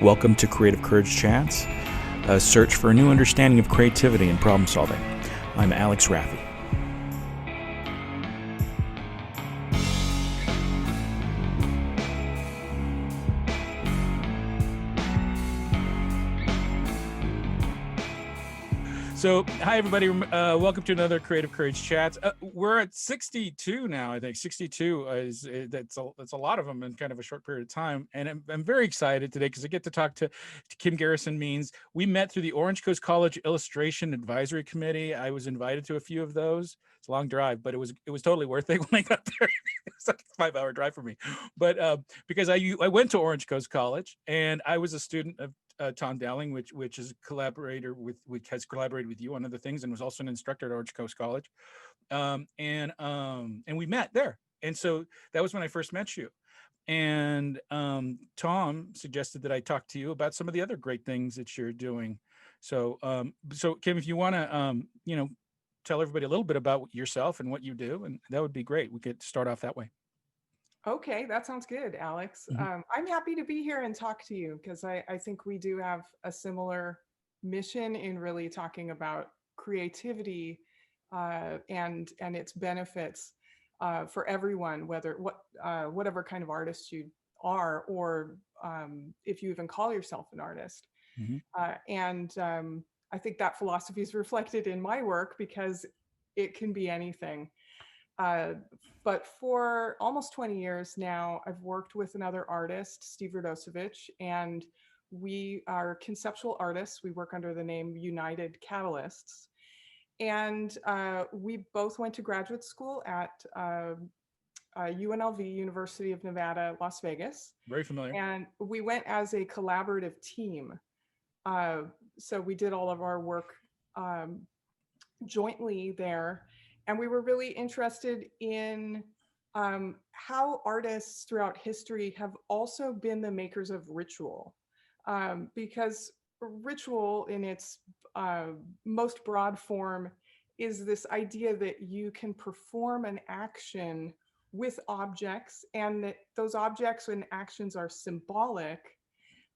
Welcome to Creative Courage Chats, a search for a new understanding of creativity and problem solving. I'm Alex Raffy. So, hi everybody. Welcome to another Creative Courage Chats. We're at 62 now. I think 62 that's a lot of them in kind of a short period of time, and I'm very excited today because I get to talk to Kim Garrison. Means we met through the Orange Coast College Illustration Advisory Committee. I was invited to a few of those. It's a long drive, but it was totally worth it when I got there. It's like a 5-hour drive for me, but because I went to Orange Coast College and I was a student of Tom Dowling, which is a collaborator which has collaborated with you on other things and was also an instructor at Orange Coast College, and we met there, and so that was when I first met you. And Tom suggested that I talk to you about some of the other great things that you're doing. So Kim, if you want to tell everybody a little bit about yourself and what you do, and that would be great. We could start off that way. Okay, that sounds good, Alex. Mhm. I'm happy to be here and talk to you because I think we do have a similar mission in really talking about creativity and its benefits for everyone, whatever kind of artist you are, or if you even call yourself an artist. Mhm. And I think that philosophy is reflected in my work because it can be anything. Uh, but for almost 20 years now, I've worked with another artist, Steve Radosevich, and we are conceptual artists. We work under the name United Catalysts. And we both went to graduate school at UNLV, University of Nevada, Las Vegas. Very familiar. And we went as a collaborative team. Uh, so we did all of our work um, jointly there. And we were really interested in how artists throughout history have also been the makers of ritual. Because ritual, in its uh, most broad form, is this idea that you can perform an action with objects, and that those objects and actions are symbolic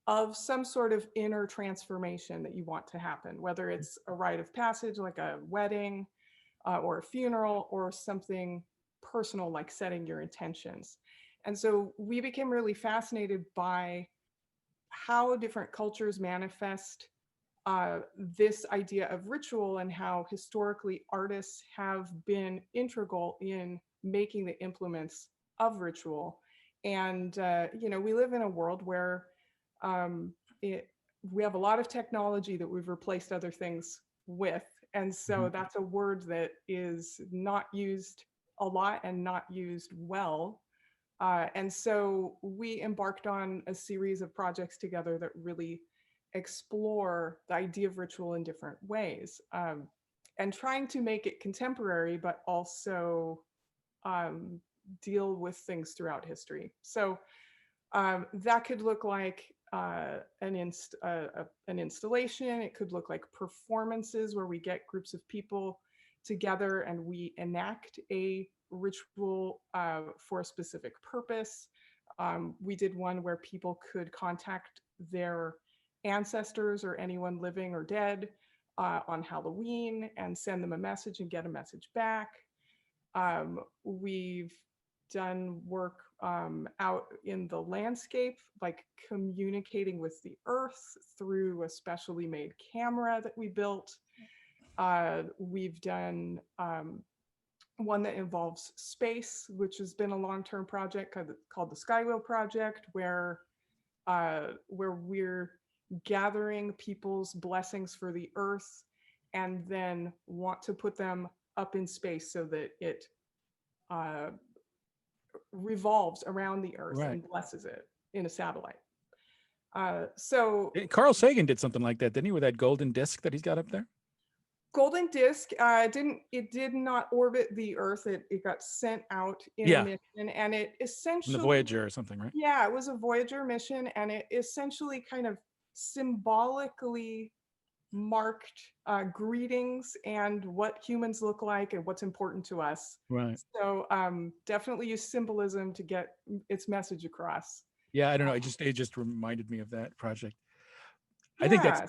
of some sort of inner transformation that you want to happen, whether it's a rite of passage like a wedding, or a funeral, or something personal like setting your intentions. And so we became really fascinated by how different cultures manifest this idea of ritual, and how historically artists have been integral in making the implements of ritual. And we live in a world where um, we have a lot of technology that we've replaced other things with. And so Mhm. that's a word that is not used a lot and not used well. And so we embarked on a series of projects together that really explore the idea of ritual in different ways, and trying to make it contemporary, but also um, deal with things throughout history. So that could look like an installation. It could look like performances where we get groups of people together and we enact a ritual for a specific purpose. We did one where people could contact their ancestors or anyone living or dead on Halloween and send them a message and get a message back. We've done work out in the landscape, like communicating with the earth through a specially made camera that we built. We've done one that involves space, which has been a long-term project called the Skywheel Project, where we're gathering people's blessings for the earth and then want to put them up in space so that it uh, revolves around the earth Right. and blesses it in a satellite. So Carl Sagan did something like that, didn't he, with that golden disc that he's got up there? Golden Disk did not orbit the earth. It got sent out in a Yeah, mission, and it from the essentially, Voyager or something, right? yeah, it was a Voyager mission, and it essentially kind of symbolically marked greetings and what humans look like and what's important to us. Right. So definitely use symbolism to get its message across. Yeah, I don't know. It just reminded me of that project. I think that's Yeah,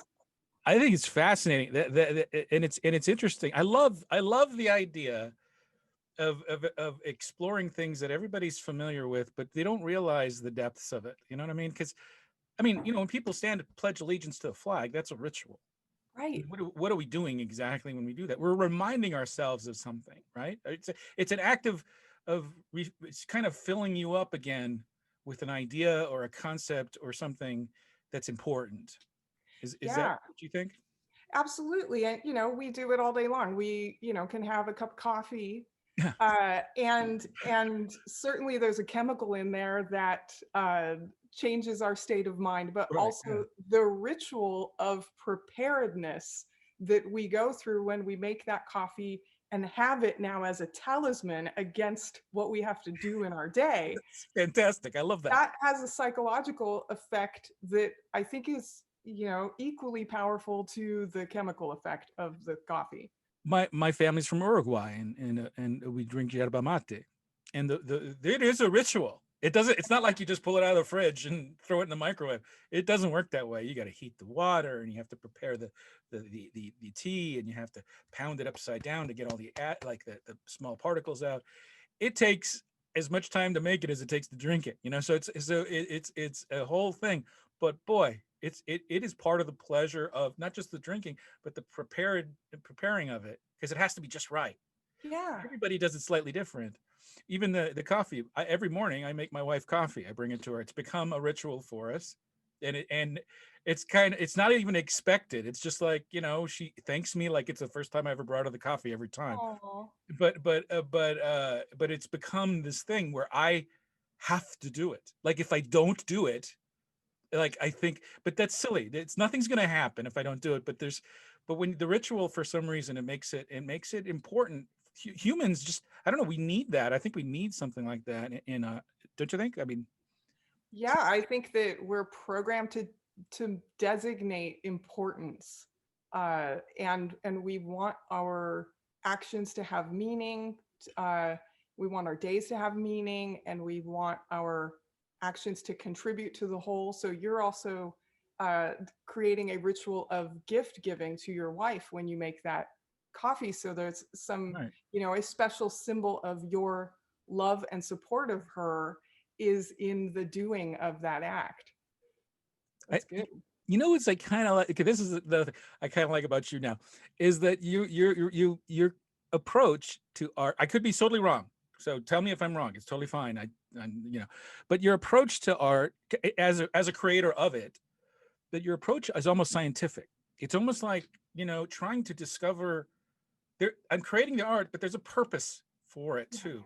I think it's fascinating and it's interesting. I love the idea of exploring things that everybody's familiar with, but they don't realize the depths of it. You know what I mean? Because I mean, when people stand to pledge allegiance to the flag, that's a ritual. right. What are we doing exactly when we do that? We're reminding ourselves of something, right? It's an act it's kind of filling you up again with an idea or a concept or something that's important. Is that Yeah, what you think? absolutely. And, we do it all day long. We, can have a cup of coffee. Yeah. And certainly there's a chemical in there that changes our state of mind, but Right. Yeah. also the ritual of preparedness that we go through when we make that coffee and have it now as a talisman against what we have to do in our day. It's fantastic. I love that. That has a psychological effect that I think is, equally powerful to the chemical effect of the coffee. My family's from Uruguay, and we drink yerba mate, and it is a ritual. It's not like you just pull it out of the fridge and throw it in the microwave. It doesn't work that way. You got to heat the water, and you have to prepare the tea, and you have to pound it upside down to get all the small particles out. It takes as much time to make it as it takes to drink it. So it's a whole thing. But boy, it is part of the pleasure of not just the drinking, but the preparing of it, because it has to be just right. Yeah. Everybody does it slightly different. Even the coffee. Every morning I make my wife coffee. I bring it to her. It's become a ritual for us, and it's not even expected. It's just like, she thanks me like it's the first time I ever brought her the coffee every time. Oh, But it's become this thing where I have to do it. Like if I don't do it, like I think, but that's silly. It's Nothing's going to happen if I don't do it. But when the ritual, for some reason, it makes it important. Humans just, I don't know. We need that. I think we need something like that. Don't you think? I mean, yeah. I think that we're programmed to designate importance, and we want our actions to have meaning. Uh, we want our days to have meaning, and we want our actions to contribute to the whole. So you're also creating a ritual of gift giving to your wife when you make that coffee. So there's some, right. a special symbol of your love and support of her is in the doing of that act. I, That's good. it's like kind of like, okay, this is the thing I kind of like about you now, is that your approach to art. I could be totally wrong, so tell me if I'm wrong. It's totally fine. But your approach to art, as a creator of it, that your approach is almost scientific. It's almost like, trying to discover there. I'm creating the art, but there's a purpose for it Yeah. too,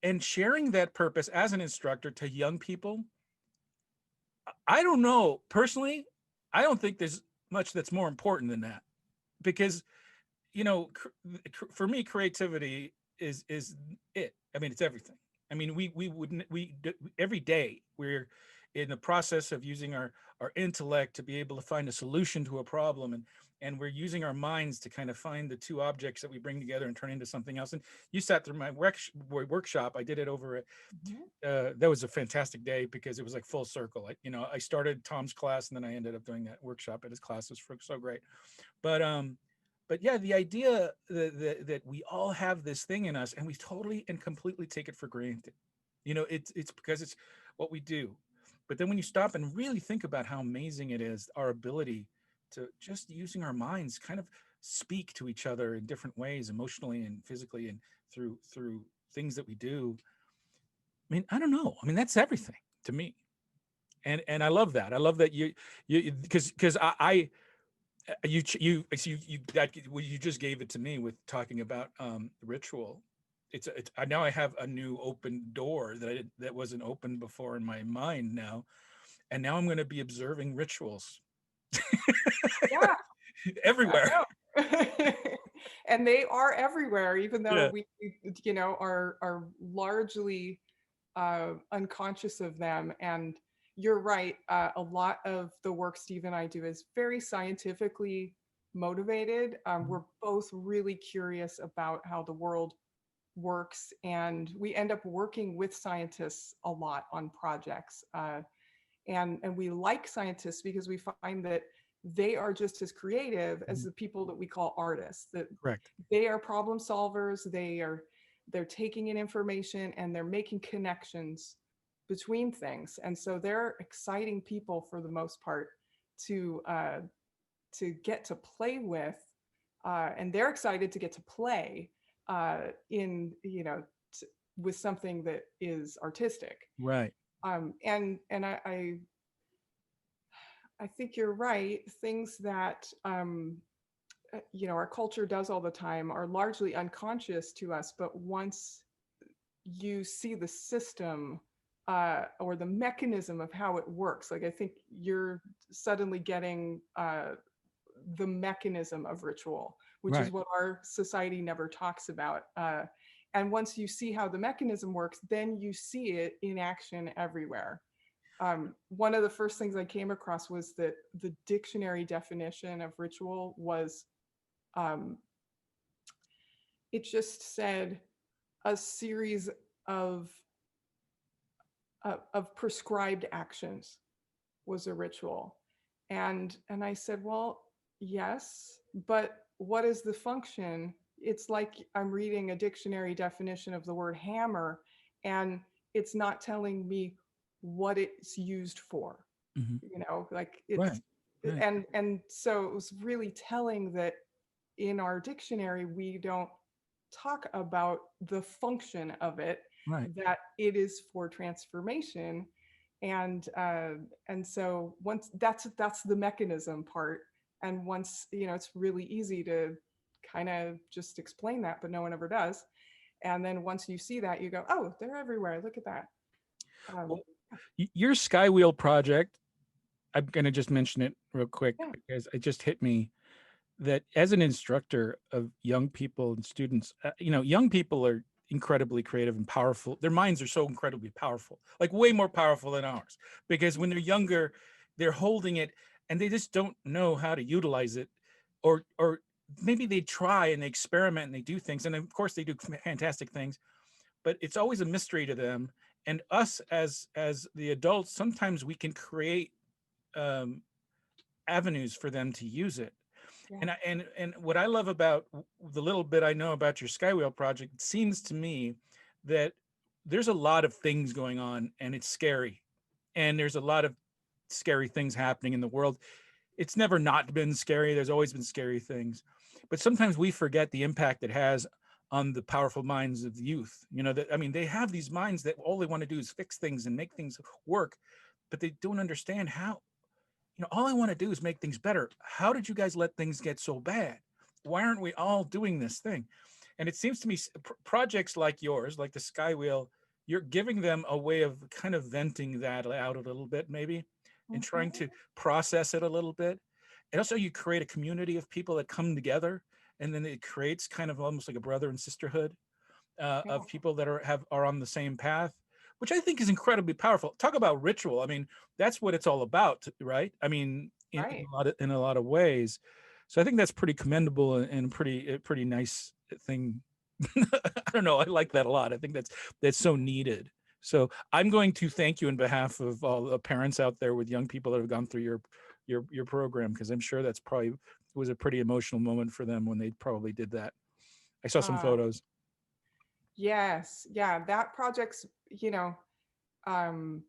and sharing that purpose as an instructor to young people. I don't know personally. I don't think there's much that's more important than that, because for me, creativity is it. I mean, it's everything. I mean, we wouldn't we every day we're in the process of using our intellect to be able to find a solution to a problem, and we're using our minds to kind of find the two objects that we bring together and turn into something else. And you sat through my workshop. I did it over Mhm. that was a fantastic day, because it was like full circle. I started Tom's class, and then I ended up doing that workshop at his class. It was so great. But yeah, the idea that we all have this thing in us, and we totally and completely take it for granted. It's because it's what we do. But then when you stop and really think about how amazing it is, our ability to just using our minds kind of speak to each other in different ways, emotionally and physically, and through things that we do. I mean, I don't know. I mean, that's everything to me. And I love that. I love that you because you just gave it to me with talking about ritual. It's now I have a new open door that wasn't open before in my mind now, and now I'm going to be observing rituals Yeah, I everywhere. know. And they are everywhere, even though Yeah. we, are largely unconscious of them. And you're right. A lot of the work Steve and I do is very scientifically motivated. We're both really curious about how the world works, and we end up working with scientists a lot on projects. And we like scientists because we find that they are just as creative as Mhm. the people that we call artists, that Correct. they are problem solvers. They're taking in information and they're making connections between things, and so they're exciting people for the most part to get to play with, and they're excited to get to play in with something that is artistic. Right. And I think you're right. Things that our culture does all the time are largely unconscious to us, but once you see the system or the mechanism of how it works, like I think you're suddenly getting the mechanism of ritual, which is Right. what our society never talks about. And once you see how the mechanism works, then you see it in action everywhere. One of the first things I came across was that the dictionary definition of ritual was, um, it just said a series of prescribed actions was a ritual. And I said, well, yes, but what is the function? It's like I'm reading a dictionary definition of the word hammer, and it's not telling me what it's used for. Hmm. Like it's Right. Right. and so it was really telling that in our dictionary we don't talk about the function of it, Right. that it is for transformation. And so once that's the mechanism part, and once it's really easy to kind of just explain that, but no one ever does. And then once you see that, you go, oh, they're everywhere, look at that. um, Well, your Skywheel project, I'm going to just mention it real quick yeah. because it just hit me that as an instructor of young people and students, young people are incredibly creative and powerful. Their minds are so incredibly powerful, like way more powerful than ours, because when they're younger, they're holding it and they just don't know how to utilize it, or maybe they try and they experiment and they do things, and of course they do fantastic things, but it's always a mystery to them. And us as the adults, sometimes we can create um, avenues for them to use it. Yeah. And what I love about the little bit I know about your Skywheel project, it seems to me that there's a lot of things going on and it's scary. And there's a lot of scary things happening in the world. It's never not been scary. There's always been scary things. But sometimes we forget the impact it has on the powerful minds of the youth. That, I mean, they have these minds that all they want to do is fix things and make things work, but they don't understand how. All I want to do is make things better. How did you guys let things get so bad? Why aren't we all doing this thing? And it seems to me projects like yours, like the Skywheel, you're giving them a way of kind of venting that out a little bit, maybe, and trying Mhm. to process it a little bit. And also, you create a community of people that come together, and then it creates kind of almost like a brother and sisterhood Yeah. of people that are on the same path, which I think is incredibly powerful. Talk about ritual. I mean, that's what it's all about, right? I mean, Right. in a lot of ways. So I think that's pretty commendable and pretty nice thing. I don't know. I like that a lot. I think that's so needed. So I'm going to thank you on behalf of all the parents out there with young people that have gone through your program, because I'm sure that's probably was a pretty emotional moment for them when they probably did that. I saw some uh photos. yes, yeah, that project's, um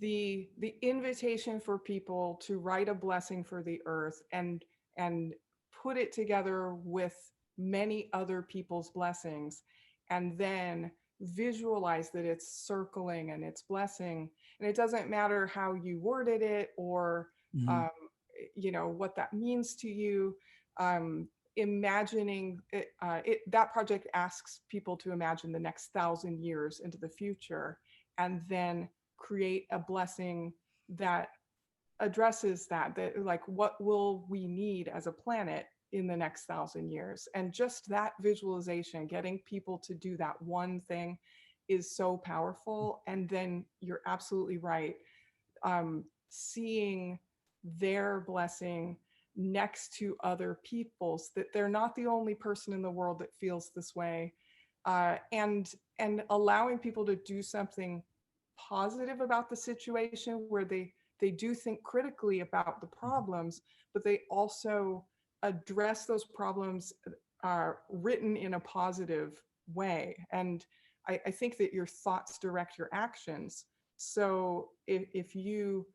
the invitation for people to write a blessing for the earth, and put it together with many other people's blessings, and then visualize that it's circling and it's blessing, and it doesn't matter how you worded it, or Mhm. um, what that means to you. Imagining it, that project asks people to imagine the next 1,000 years into the future, and then create a blessing that addresses that, like, what will we need as a planet in the next 1,000 years. And just that visualization, getting people to do that one thing, is so powerful. And then you're absolutely right. Seeing their blessing next to other people's, that they're not the only person in the world that feels this way, and allowing people to do something positive about the situation where they do think critically about the problems, but they also address those problems written in a positive way. And I think that your thoughts direct your actions. So if you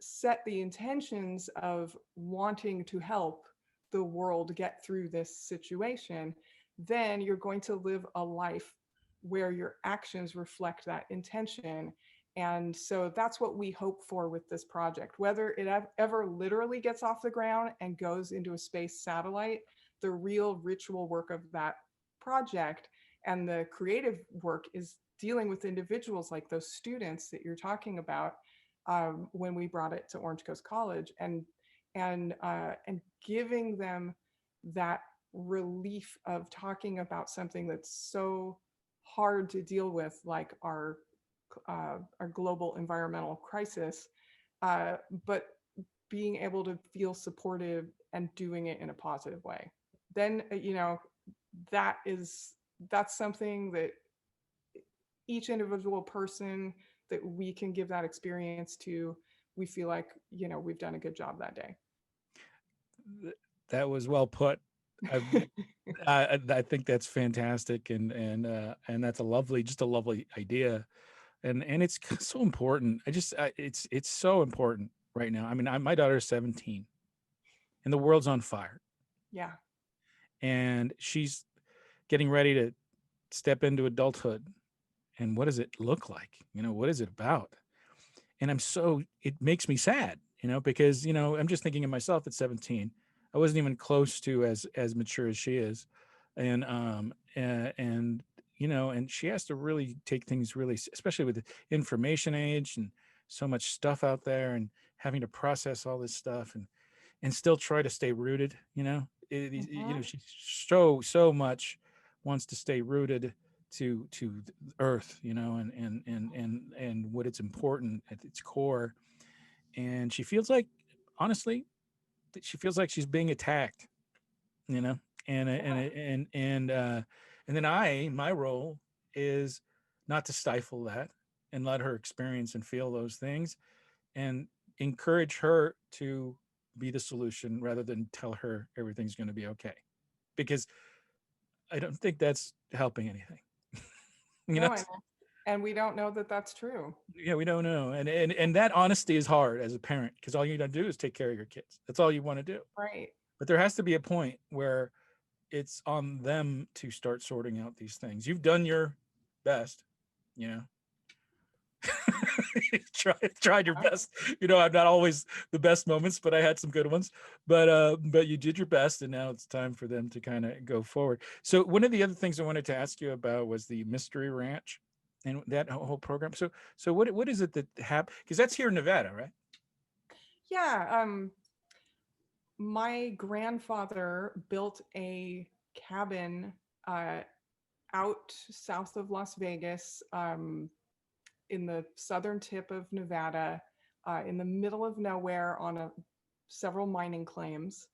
set the intentions of wanting to help the world get through this situation, then you're going to live a life where your actions reflect that intention. And so that's what we hope for with this project. Whether it ever literally gets off the ground and goes into a space satellite, the real ritual work of that project and the creative work is dealing with individuals like those students that you're talking about, when we brought it to Orange Coast College, and giving them that relief of talking about something that's so hard to deal with, like our global environmental crisis, but being able to feel supportive and doing it in a positive way. Then that's something that each individual person that we can give that experience to, we feel like we've done a good job that day. That was well put. I think that's fantastic, and that's just a lovely idea, and it's so important. It's so important right now. I mean, my daughter's 17, and the world's on fire, Yeah. and she's getting ready to step into adulthood. And what does it look like? What is it about? And it makes me sad, because I'm just thinking of myself at 17. I wasn't even close to as mature as she is, and and she has to really take things really, especially with the information age and so much stuff out there, and having to process all this stuff, and still try to stay rooted. She so much wants to stay rooted to earth, and what it's important at its core. And she feels like, honestly, she feels like she's being attacked, you know and and then my role is not to stifle that, and let her experience and feel those things, and encourage her to be the solution rather than tell her everything's going to be okay, because I don't think that's helping anything. you know No, and we don't know that that's true. yeah, we don't know, and that honesty is hard as a parent, because all you got to do is take care of your kids. That's all you want to do. Right. But there has to be a point where it's on them to start sorting out these things. You've done your best, you know. Tried your best. I'm not always the best moments, but I had some good ones. But you did your best, and now it's time for them to kind of go forward. So one of the other things I wanted to ask you about was the Mystery Ranch and that whole program. So what is it that happened? Because that's here in Nevada, right? Yeah. My grandfather built a cabin out south of Las Vegas, in the southern tip of Nevada, in the middle of nowhere on several mining claims.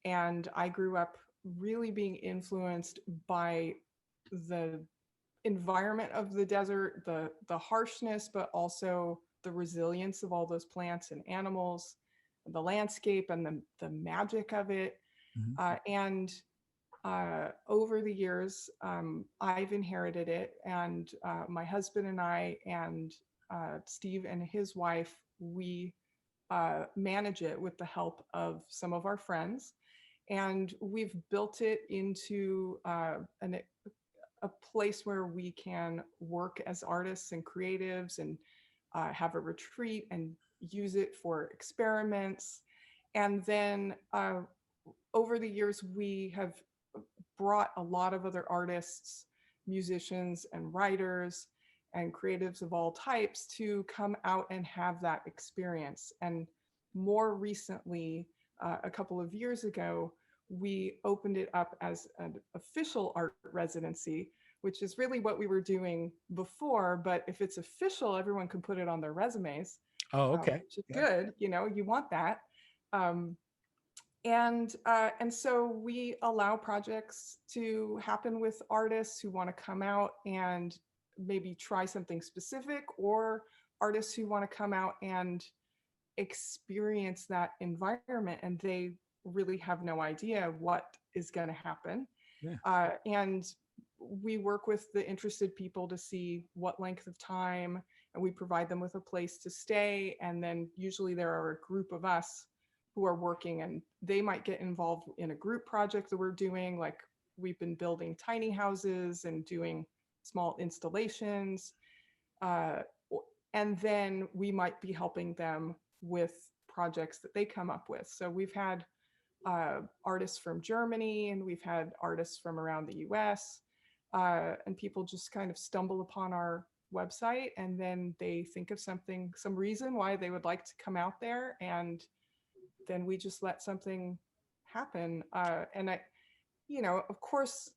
And I grew up really being influenced by the environment of the desert, the harshness, but also the resilience of all those plants and animals, the landscape and the magic of it. Mhm. And over the years, I've inherited it, and my husband and I, and Steve and his wife, we manage it with the help of some of our friends. And we've built it into a place where we can work as artists and creatives, and have a retreat and use it for experiments. And then over the years, we have brought a lot of other artists, musicians, and writers and creatives of all types to come out and have that experience. And more recently, a couple of years ago, we opened it up as an official art residency, which is really what we were doing before. But if it's official, everyone can put it on their resumes, Oh, okay. which is Yeah. good. You want that. Um, And so we allow projects to happen with artists who want to come out and maybe try something specific, or artists who want to come out and experience that environment and they really have no idea what is going to happen. Yeah. And we work with the interested people to see what length of time, and we provide them with a place to stay. And then usually there are a group of us who are working, and they might get involved in a group project that we're doing. Like, we've been building tiny houses and doing small installations. Uh, and then we might be helping them with projects that they come up with. So we've had artists from Germany, and we've had artists from around the US, and people just kind of stumble upon our website, and then they think of something, some reason why they would like to come out there, and then we just let something happen. And I, of course,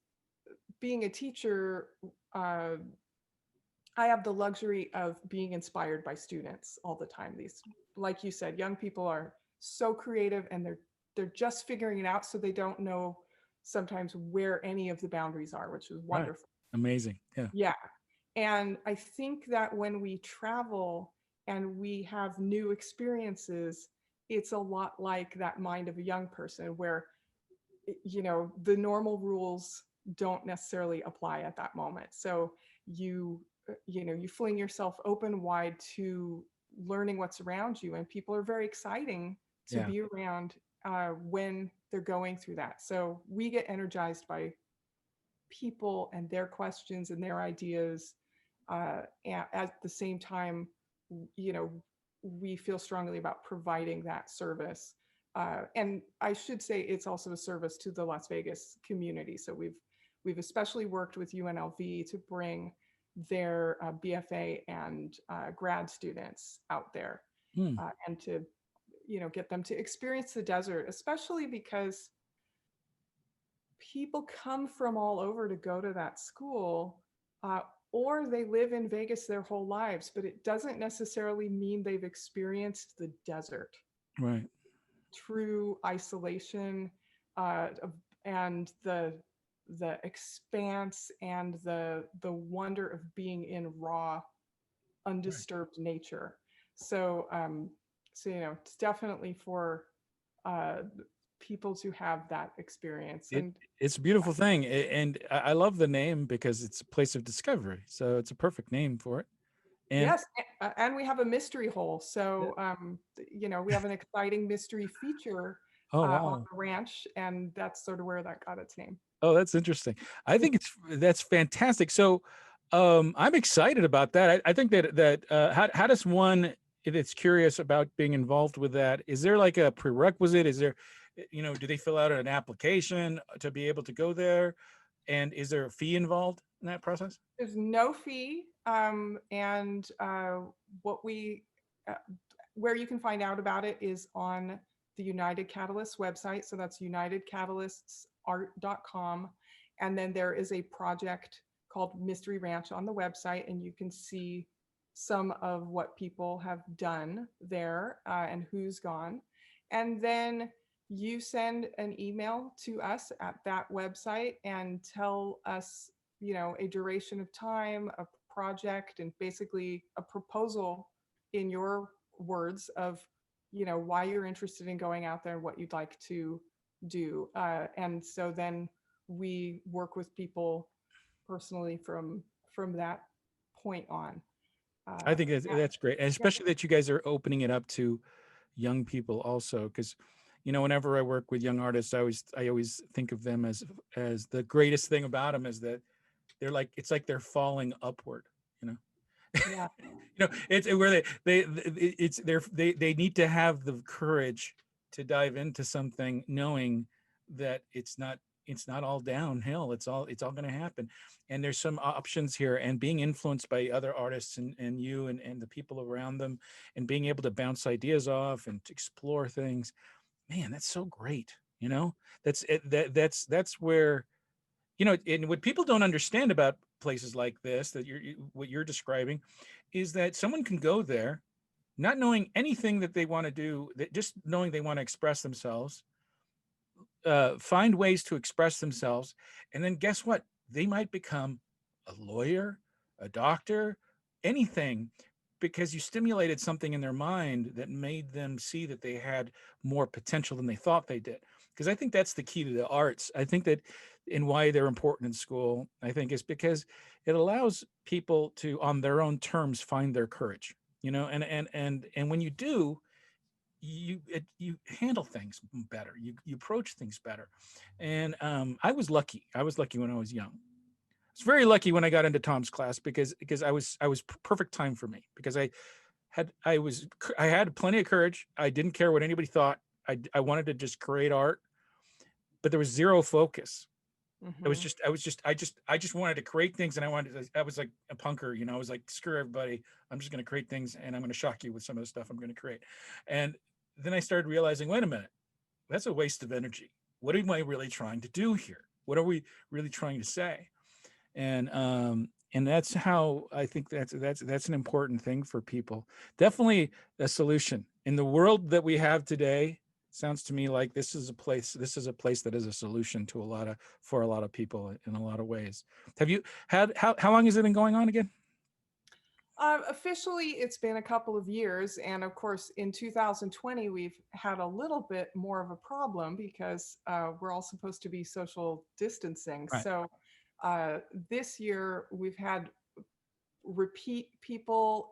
being a teacher, uh, I have the luxury of being inspired by students all the time. These, like you said, young people are so creative, and they're just figuring it out, so they don't know sometimes where any of the boundaries are, which is Right. wonderful. Amazing. Yeah. Yeah. And I think that when we travel and we have new experiences, it's a lot like that mind of a young person, where the normal rules don't necessarily apply at that moment. So you fling yourself open wide to learning what's around you, and people are very exciting to Yeah. be around when they're going through that. So we get energized by people and their questions and their ideas, and at the same time, you know we feel strongly about providing that service. And I should say it's also a service to the Las Vegas community. So we've especially worked with UNLV to bring their BFA and grad students out there, Hmm. and to get them to experience the desert, especially because people come from all over to go to that school, uh, or they live in Vegas their whole lives, but it doesn't necessarily mean they've experienced the desert, Right. true isolation, and the expanse and the wonder of being in raw, Right. undisturbed nature. So it's definitely for uh, people to have that experience. It And it's a beautiful thing, and I love the name because it's a place of discovery. So it's a perfect name for it. And yes, and we have a mystery hole. yeah. So, we have an exciting mystery feature Oh on wow. the ranch, and that's sort of where that got its name. Oh, that's interesting. I think that's fantastic. So, I'm excited about that. I think that how does one, if it's curious about being involved with that, is there like a prerequisite? Is there, do they fill out an application to be able to go there? And is there a fee involved in that process? There's no fee, and what we uh, where you can find out about it is on the United Catalyst website. So that's unitedcatalysts.art.com. And then there is a project called Mystery Ranch on the website, and you can see some of what people have done there, and who's gone. And then you send an email to us at that website and tell us, a duration of time, a project, and basically a proposal in your words of, why you're interested in going out there and what you'd like to do. And so then we work with people personally from that point on. I Uh, think yeah, that's great, and yeah, especially that you guys are opening it up to young people also, because whenever I work with young artists, I always think of them as the greatest thing about them is that they're like, it's like they're falling upward, you know. yeah, It's where they need to have the courage to dive into something knowing that it's not all downhill. It's all going to happen, and there's some options here, and being influenced by other artists and you and the people around them, and being able to bounce ideas off and to explore things. Man, that's so great. That's it. That's where, and what people don't understand about places like this, that what you're describing, is that someone can go there not knowing anything that they want to do, that just knowing they want to express themselves, find ways to express themselves, and then guess what? They might become a lawyer, a doctor, anything, because you stimulated something in their mind that made them see that they had more potential than they thought they did. Because I think that's the key to the arts. I think that, and why they're important in school, I think, is because it allows people to, on their own terms, find their courage. And when you do, you handle things better. You approach things better. And I was lucky. I was lucky when I was young. I was very lucky when I got into Tom's class, because I was perfect time for me, because I had plenty of courage. I didn't care what anybody thought. I wanted to just create art, but there was zero focus. Hmm. I just wanted to create things, and I was like a punker. I was like, screw everybody. I'm just going to create things, and I'm going to shock you with some of the stuff I'm going to create. And then I started realizing, wait a minute, that's a waste of energy. What am I really trying to do here? What are we really trying to say? And that's how I think that's an important thing for people. Definitely a solution in the world that we have today. Sounds to me like this is a place that is a solution to for a lot of people in a lot of ways. Have you had how long has it been going on again? Officially, it's been a couple of years. And of course, in 2020, we've had a little bit more of a problem because we're all supposed to be social distancing. Right. So this year, we've had repeat people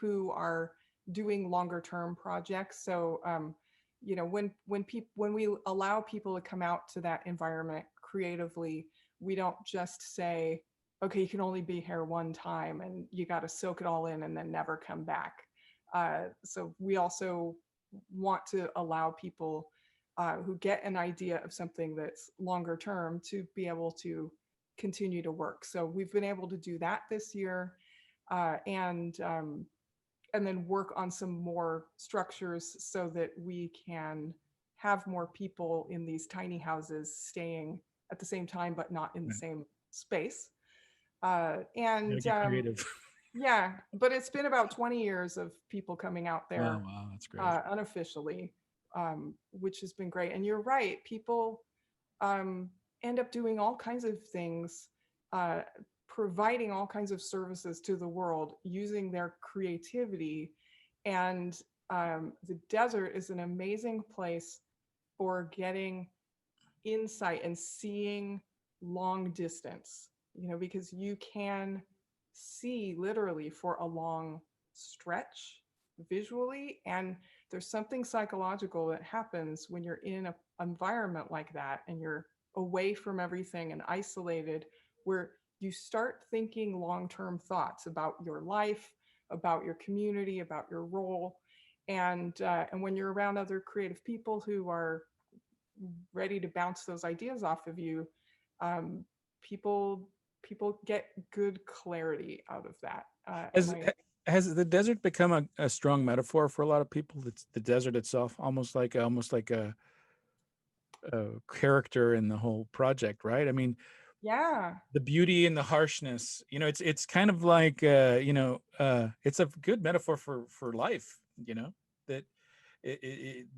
who are doing longer term projects. So when we allow people to come out to that environment creatively, we don't just say, okay, you can only be here one time and you got to soak it all in and then never come back. So we also want to allow people who get an idea of something that's longer term to be able to continue to work. So we've been able to do that this year, and then work on some more structures so that we can have more people in these tiny houses staying at the same time, but not in the Right. same space. Gotta And get creative. Yeah, but it's been about 20 years of people coming out Oh, there wow, that's great. unofficially, which has been great. And you're right, people um, end up doing all kinds of things, uh, providing all kinds of services to the world using their creativity. And the desert is an amazing place for getting insight and seeing long distance, because you can see literally for a long stretch visually. And there's something psychological that happens when you're in an environment like that and you're away from everything and isolated, where you start thinking long-term thoughts about your life, about your community, about your role. And when you're around other creative people who are ready to bounce those ideas off of you, um, people people get good clarity out of that. And Has I has the desert become a strong metaphor for a lot of people? It's the desert itself, almost like a character in the whole project, right? I mean, Yeah, the beauty and the harshness. It's kind of like it's a good metaphor for life. That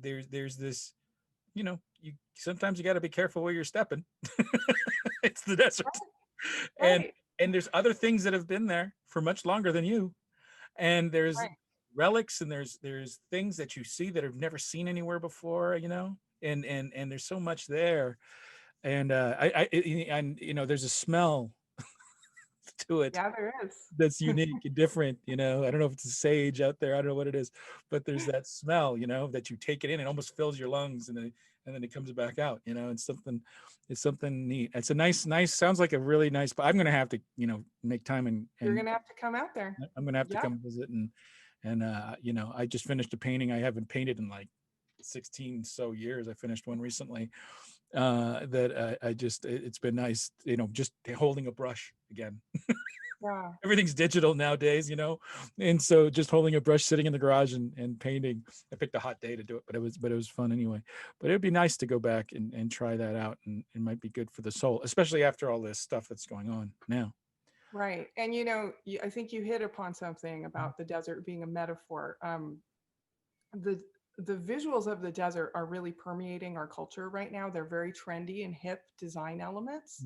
there's this. You sometimes you got to be careful where you're stepping. It's the desert, and right, and there's other things that have been there for much longer than you, and there's right, relics, and there's things that you see that have never seen anywhere before. And there's so much there. And and there's a smell to it yeah, there is. that's unique and different. I don't know if it's a sage out there. I don't know what it is, but there's that smell, that you take it in, it almost fills your lungs, and then it comes back out. It's something neat. It's a nice, sounds like a really nice, but I'm gonna have to, make time, and You're and gonna have to come out there. I'm gonna have to Yeah, come visit. And I just finished a painting I haven't painted in like 16 so years. I finished one recently, that I just, it's been nice, just holding a brush again. yeah, Everything's digital nowadays, and so just holding a brush, sitting in the garage, and painting. I picked a hot day to do it, but it was fun anyway. But it'd be nice to go back and try that out, and it might be good for the soul, especially after all this stuff that's going on now. right. And I think you hit upon something about the desert being a metaphor. The the visuals of the desert are really permeating our culture right now. They're very trendy and hip design elements.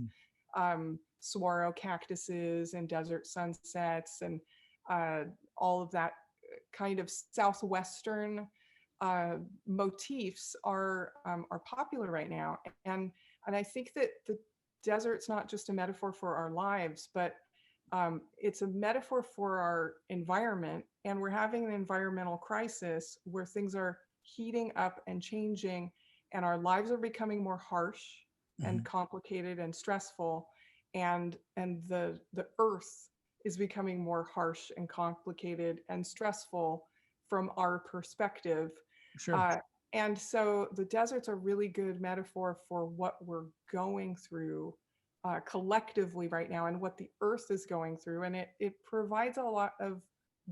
Mm. Saguaro cactuses and desert sunsets and uh, all of that kind of southwestern motifs are popular right now. And I think that the desert's not just a metaphor for our lives, but it's a metaphor for our environment. And we're having an environmental crisis where things are heating up and changing, and our lives are becoming more harsh and complicated and stressful. And the earth is becoming more harsh and complicated and stressful from our perspective. Sure. Uh, and so the desert's a really good metaphor for what we're going through collectively right now and what the earth is going through. And it provides a lot of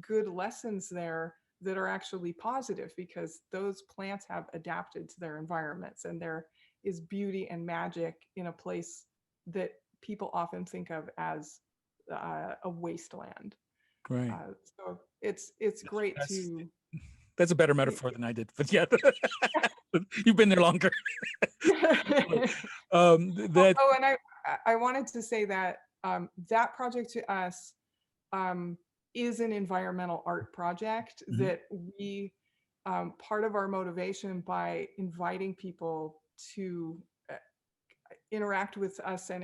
good lessons there that are actually positive, because those plants have adapted to their environments, and there is beauty and magic in a place that people often think of as a wasteland. Right. So it's great That's to that's a better metaphor than I did, but yeah, you've been there longer. That Oh, and I wanted to say that that project to us is an environmental art project that we part of our motivation by inviting people to interact with us and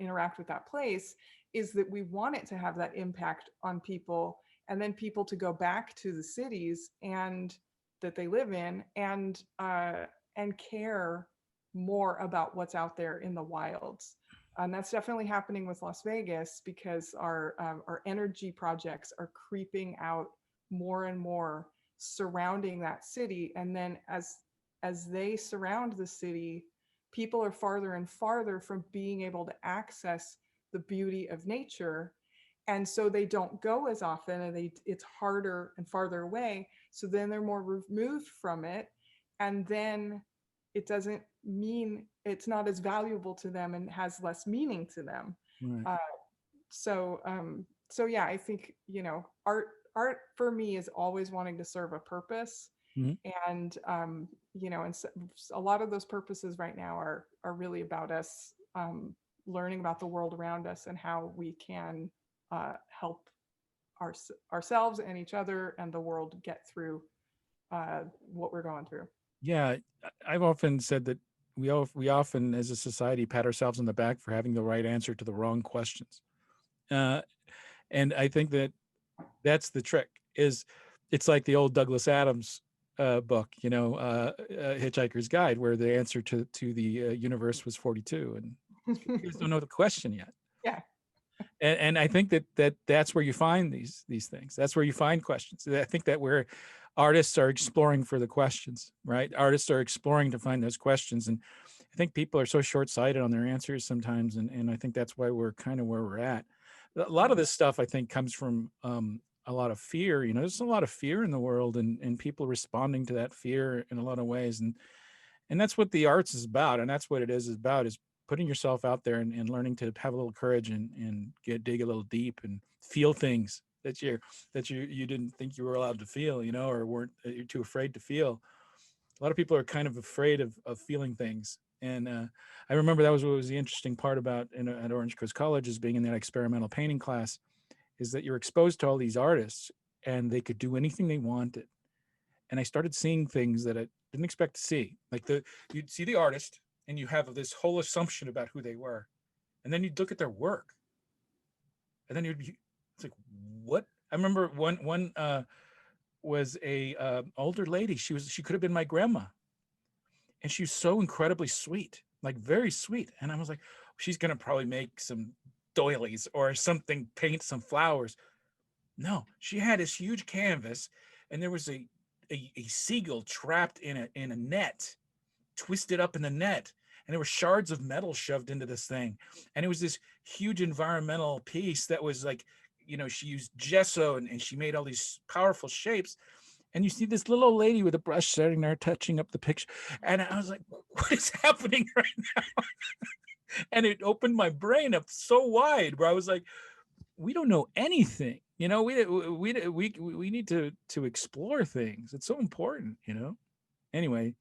interact with that place is that we want it to have that impact on people, and then people to go back to the cities and that they live in and care more about what's out there in the wilds. And that's definitely happening with Las Vegas, because our energy projects are creeping out more and more surrounding that city. And then as they surround the city, people are farther and farther from being able to access the beauty of nature. And so they don't go as often, and it's harder and farther away. So then they're more removed from it. And then it doesn't mean it's not as valuable to them and has less meaning to them. right. Uh, so yeah, I think, art for me is always wanting to serve a purpose. Mhm. And and so a lot of those purposes right now are really about us learning about the world around us and how we can help ourselves and each other and the world get through what we're going through. Yeah, I've often said that we often, as a society, pat ourselves on the back for having the right answer to the wrong questions, uh, and I think that that's the trick. Is it's like the old Douglas Adams book, Hitchhiker's Guide, where the answer to the universe was 42, and you guys don't know the question yet. Yeah. And I think that's where you find these things. That's where you find questions. I think that where artists are exploring for the questions, right? Artists are exploring to find those questions. And I think people are so short-sighted on their answers sometimes. And I think that's why we're kind of where we're at. A lot of this stuff, I think, comes from a lot of fear. There's a lot of fear in the world, and people responding to that fear in a lot of ways. And that's what the arts is about. And that's what it is about, is putting yourself out there and learning to have a little courage and dig a little deep and feel things that you didn't think you were allowed to feel, or weren't, you're too afraid to feel. A lot of people are kind of afraid of feeling things. And I remember that was what was the interesting part about at Orange Coast College, is being in that experimental painting class, is that you're exposed to all these artists and they could do anything they wanted. And I started seeing things that I didn't expect to see. Like you'd see the artist and you have this whole assumption about who they were. And then you'd look at their work. And then it's like, what? I remember one was a older lady. She could have been my grandma. And she was so incredibly sweet, like very sweet. And I was like, she's going to probably make some doilies or something, paint some flowers. No, she had this huge canvas, and there was a seagull trapped in a net, twisted up in the net, and there were shards of metal shoved into this thing. And it was this huge environmental piece that was like, she used gesso and she made all these powerful shapes. And you see this little old lady with a brush sitting there touching up the picture. And I was like, what is happening right now? And it opened my brain up so wide, where I was like, we don't know anything. You know, we need to explore things. It's so important, you know. Anyway,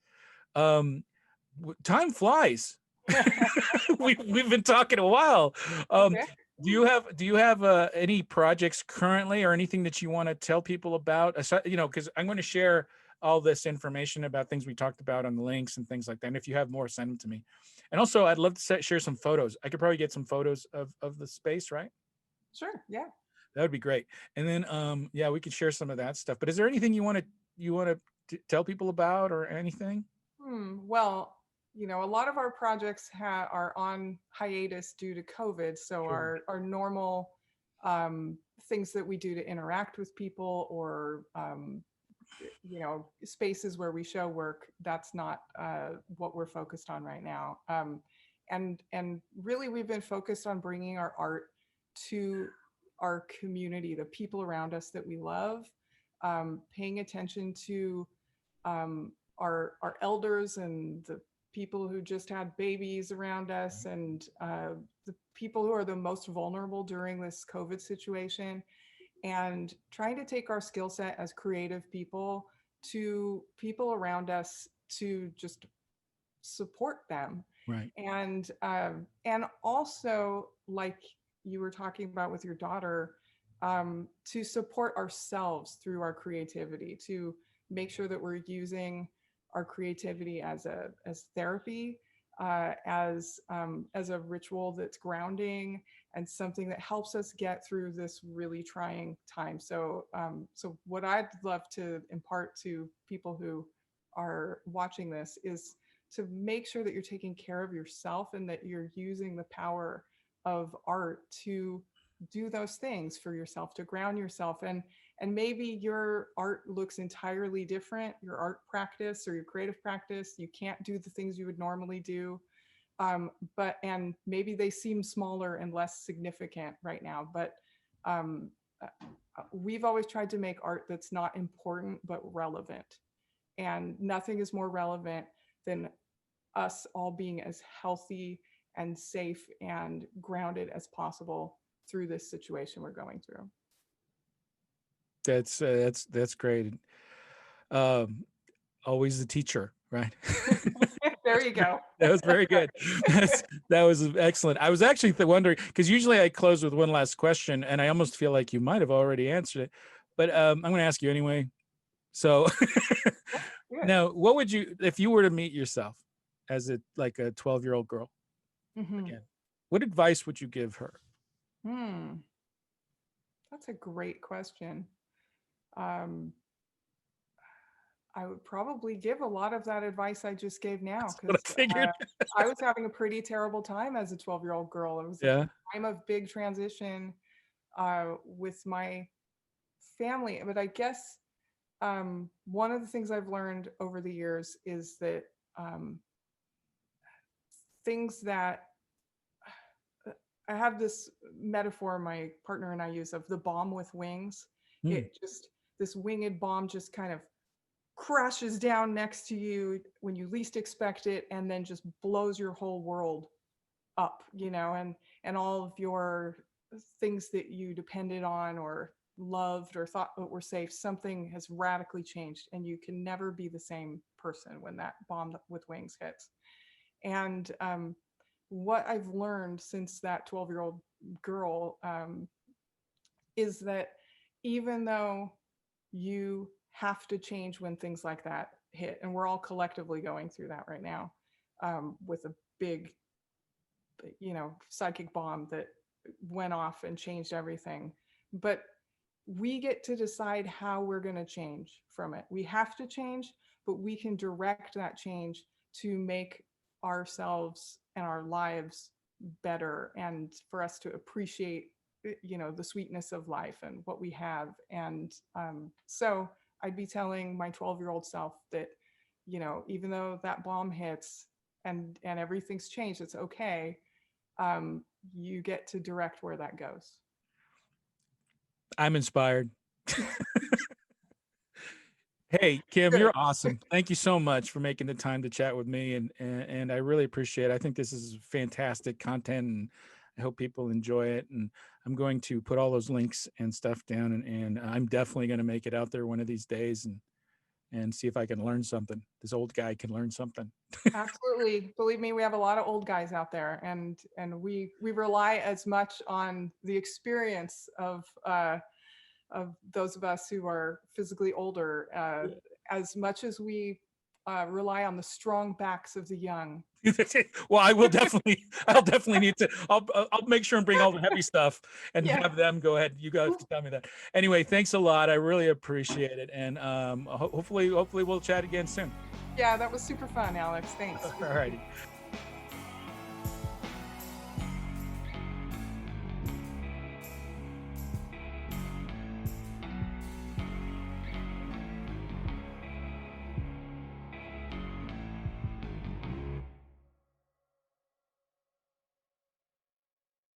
um, time flies. We've been talking a while. Okay. Do you have any projects currently or anything that you want to tell people about? You know, because I'm going to share all this information about things we talked about on the links and things like that. And if you have more, send them to me. And also, I'd love to share some photos. I could probably get some photos of the space, right? Sure. Yeah. That would be great. And then, yeah, we could share some of that stuff. But is there anything you want to tell people about or anything? Well, a lot of our projects are on hiatus due to COVID. So Sure. our normal things that we do to interact with people, or spaces where we show work, that's not what we're focused on right now. And really, we've been focused on bringing our art to our community, the people around us that we love, paying attention to our elders and the people who just had babies around us, and the people who are the most vulnerable during this COVID situation, and trying to take our skill set as creative people to people around us to just support them. Right. And also, like you were talking about with your daughter, to support ourselves through our creativity, to make sure that we're using our creativity as therapy, as a ritual that's grounding and something that helps us get through this really trying time. So what I'd love to impart to people who are watching this is to make sure that you're taking care of yourself, and that you're using the power of art to do those things for yourself, to ground yourself. And maybe your art looks entirely different, your art practice or your creative practice, you can't do the things you would normally do, and maybe they seem smaller and less significant right now, but um, we've always tried to make art that's not important but relevant, and nothing is more relevant than us all being as healthy and safe and grounded as possible through this situation we're going through. That's great. Um, always the teacher, right? There you go. That was very good. That was excellent. I was actually wondering, because usually I close with one last question, and I almost feel like you might have already answered it, but I'm going to ask you anyway. So Good. now, what would you, if you were to meet yourself as a 12-year-old girl again, what advice would you give her? That's a great question. Um, I would probably give a lot of that advice I just gave now, That's what I because figured. I was having a pretty terrible time as a 12-year-old girl. It was a Yeah. time of big transition with my family. But I guess one of the things I've learned over the years is that things that I have this metaphor my partner and I use of the bomb with wings. This winged bomb just kind of crashes down next to you when you least expect it, and then just blows your whole world up, and all of your things that you depended on or loved or thought were safe, something has radically changed, and you can never be the same person when that bomb with wings hits. And what I've learned since that 12-year-old girl is that even though you have to change when things like that hit, and we're all collectively going through that right now, with a big, psychic bomb that went off and changed everything. But we get to decide how we're going to change from it. We have to change, but we can direct that change to make ourselves and our lives better, and for us to appreciate the sweetness of life and what we have. And so I'd be telling my 12-year-old self that even though that bomb hits and everything's changed, it's okay. You get to direct where that goes. I'm inspired. Hey, Kim, Good. you're awesome. Thank you so much for making the time to chat with me, and I really appreciate it. I think this is fantastic content, and I hope people enjoy it. And I'm going to put all those links and stuff down, and I'm definitely going to make it out there one of these days and see if I can learn something. This old guy can learn something. Absolutely. Believe me, we have a lot of old guys out there, and we rely as much on the experience of those of us who are physically older as much as we rely on the strong backs of the young. Well, I'll definitely need to, I'll make sure and bring all the heavy stuff and Yeah. have them go ahead. You guys tell me that. Anyway, thanks a lot. I really appreciate it. And hopefully we'll chat again soon. Yeah, that was super fun, Alex. Thanks. All righty.